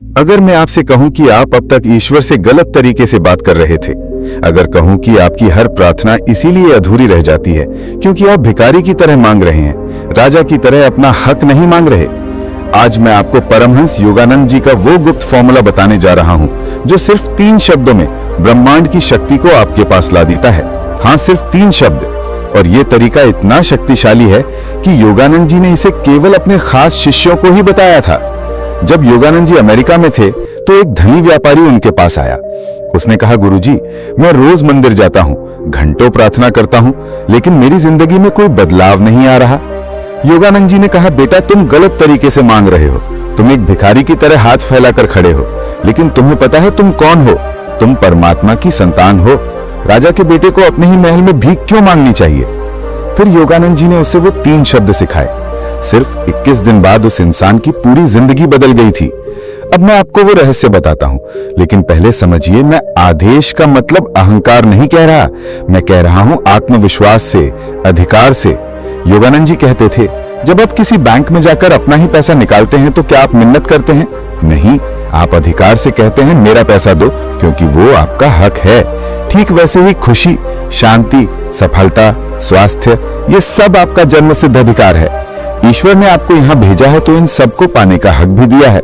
अगर मैं आपसे कहूं कि आप अब तक ईश्वर से गलत तरीके से बात कर रहे थे, अगर कहूं कि आपकी हर प्रार्थना इसीलिए अधूरी रह जाती है क्योंकि आप भिखारी की तरह मांग रहे हैं, राजा की तरह अपना हक नहीं मांग रहे, आज मैं आपको परमहंस योगानंद जी का वो गुप्त फॉर्मूला बताने जा रहा हूं जो सिर्फ 3 शब्दों में ब्रह्मांड की शक्ति को आपके पास ला देता है। हाँ, सिर्फ 3 शब्द। और ये तरीका इतना शक्तिशाली है कि योगानंद जी ने इसे केवल अपने खास शिष्यों को ही बताया था। जब योगानंद जी अमेरिका में थे तो एक धनी व्यापारी उनके पास आया। उसने कहा, गुरुजी, मैं रोज मंदिर जाता हूँ, घंटों प्रार्थना करता हूँ, लेकिन मेरी जिंदगी में कोई बदलाव नहीं आ रहा। योगानंद जी ने कहा, बेटा, तुम गलत तरीके से मांग रहे हो। तुम एक भिखारी की तरह हाथ फैलाकर खड़े हो, लेकिन तुम्हें पता है तुम कौन हो? तुम परमात्मा की संतान हो। राजा के बेटे को अपने ही महल में भीख क्यों मांगनी चाहिए? फिर योगानंद जी ने उसे वो 3 शब्द सिखाए। सिर्फ 21 दिन बाद उस इंसान की पूरी जिंदगी बदल गई थी। अब मैं आपको वो रहस्य बताता हूं, लेकिन पहले समझिए, मैं आदेश का मतलब अहंकार नहीं कह रहा, मैं कह रहा हूं आत्मविश्वास से, अधिकार से। योगानंद जी कहते थे, जब आप किसी बैंक में जाकर अपना ही पैसा निकालते हैं तो क्या आप मिन्नत करते हैं? नहीं, आप अधिकार से कहते हैं मेरा पैसा दो, क्योंकि वो आपका हक है। ठीक वैसे ही खुशी, शांति, सफलता, स्वास्थ्य, ये सब आपका जन्मसिद्ध अधिकार है। ईश्वर ने आपको यहां भेजा है तो इन सबको पाने का हक भी दिया है।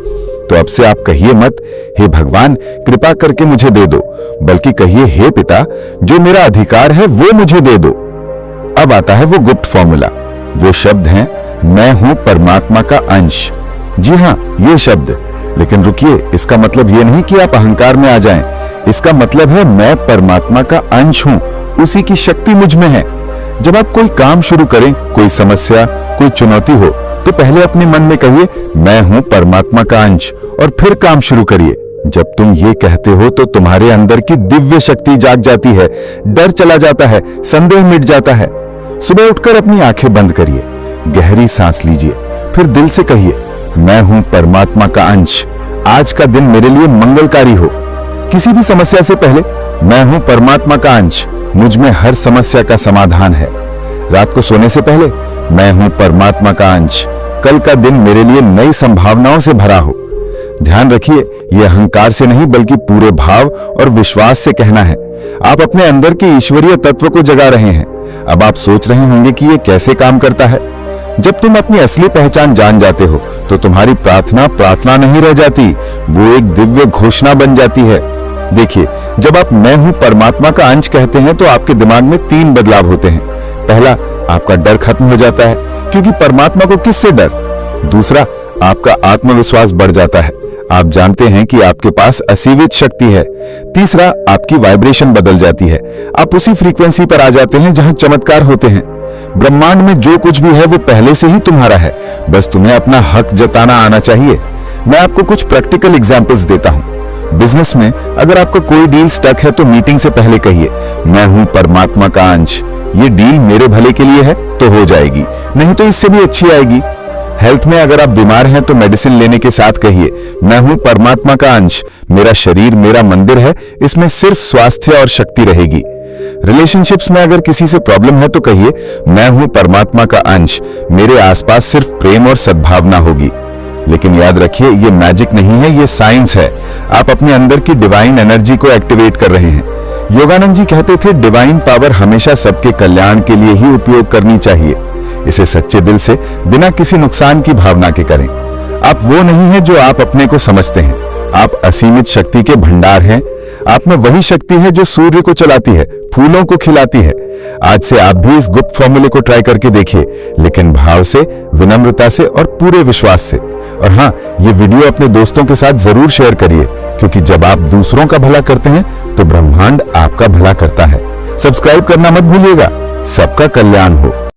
तो अब से आप कहिए मत, हे भगवान, कृपा करके मुझे दे दो, बल्कि कहिए, हे पिता, जो मेरा अधिकार है वो मुझे दे दो। अब आता है वो गुप्त फॉर्मूला। वो शब्द हैं, मैं हूं परमात्मा का अंश। जी हां, ये शब्द। लेकिन रुकिए, इसका मतलब ये नहीं कि आप अहंकार में आ जाएं। इसका मतलब है मैं परमात्मा का अंश हूं, उसी की शक्ति मुझ में है। जब आप कोई काम शुरू करें, कोई समस्या, कोई चुनौती हो, तो पहले अपने मन में कहिए, मैं हूं परमात्मा का अंश, और फिर काम शुरू करिए। जब तुम ये कहते हो तो तुम्हारे अंदर की दिव्य शक्ति जाग जाती है, डर चला जाता है, संदेह मिट जाता है। सुबह उठकर अपनी आंखें बंद करिए, गहरी सांस लीजिए, फिर दिल से कहिए, मैं हूं परमात्मा का अंश, आज का दिन मेरे लिए मंगलकारी हो। किसी भी समस्या से पहले, मैं हूं परमात्मा का अंश, मुझ में हर समस्या का समाधान है। रात को सोने से पहले, मैं हूं परमात्मा का अंश, कल का दिन मेरे लिए नई संभावनाओं से भरा हो। ध्यान रखिए, यह अहंकार से नहीं बल्कि पूरे भाव और विश्वास से कहना है। आप अपने अंदर के ईश्वरीय तत्व को जगा रहे हैं। अब आप सोच रहे होंगे कि यह कैसे काम करता है। जब तुम अपनी असली पहचान जान जाते हो तो तुम्हारी प्रार्थना प्रार्थना नहीं रह जाती, वो एक दिव्य घोषणा बन जाती है। देखिए, जब आप मैं हूं परमात्मा का अंश कहते हैं तो आपके दिमाग में 3 बदलाव होते हैं। पहला, आपका डर खत्म हो जाता है, क्योंकि परमात्मा को किससे डर? दूसरा, आपका आत्मविश्वास बढ़ जाता है, आप जानते हैं कि आपके पास असीमित शक्ति है। तीसरा, आपकी वाइब्रेशन बदल जाती है, आप उसी फ्रीक्वेंसी पर आ जाते हैं जहां चमत्कार होते हैं। ब्रह्मांड में जो कुछ भी है वो पहले से ही तुम्हारा है, बस तुम्हें अपना हक जताना आना चाहिए। मैं आपको कुछ प्रैक्टिकल एग्जांपल्स देता हूं। बिजनेस में अगर आपका कोई डील स्टक है तो मीटिंग से पहले कहिए, मैं हूं परमात्मा का अंश, ये डील मेरे भले के लिए है तो हो जाएगी, नहीं तो इससे भी अच्छी आएगी। हेल्थ में अगर आप बीमार हैं तो मेडिसिन लेने के साथ कहिए, मैं हूं परमात्मा का अंश, मेरा शरीर मेरा मंदिर है, इसमें सिर्फ स्वास्थ्य और शक्ति रहेगी। रिलेशनशिप्स में अगर किसी से प्रॉब्लम है तो कहिए, मैं हूं परमात्मा का अंश, मेरे आसपास सिर्फ प्रेम और सद्भावना होगी। लेकिन याद रखिए, ये मैजिक नहीं है, ये साइंस है। आप अपने अंदर की डिवाइन एनर्जी को एक्टिवेट कर रहे हैं। योगानंद जी कहते थे, डिवाइन पावर हमेशा सबके कल्याण के लिए ही उपयोग करनी चाहिए। इसे सच्चे दिल से, बिना किसी नुकसान की भावना के करें। आप वो नहीं है जो आप अपने को समझते हैं, आप असीमित शक्ति के भंडार हैं। आप में वही शक्ति है जो सूर्य को चलाती है, फूलों को खिलाती है। आज से आप भी इस गुप्त फॉर्मूले को ट्राई करके देखिए, लेकिन भाव से, विनम्रता से और पूरे विश्वास से। और हाँ, ये वीडियो अपने दोस्तों के साथ जरूर शेयर करिए, क्योंकि जब आप दूसरों का भला करते हैं तो ब्रह्मांड आपका भला करता है। सब्सक्राइब करना मत भूलिएगा। सबका कल्याण हो।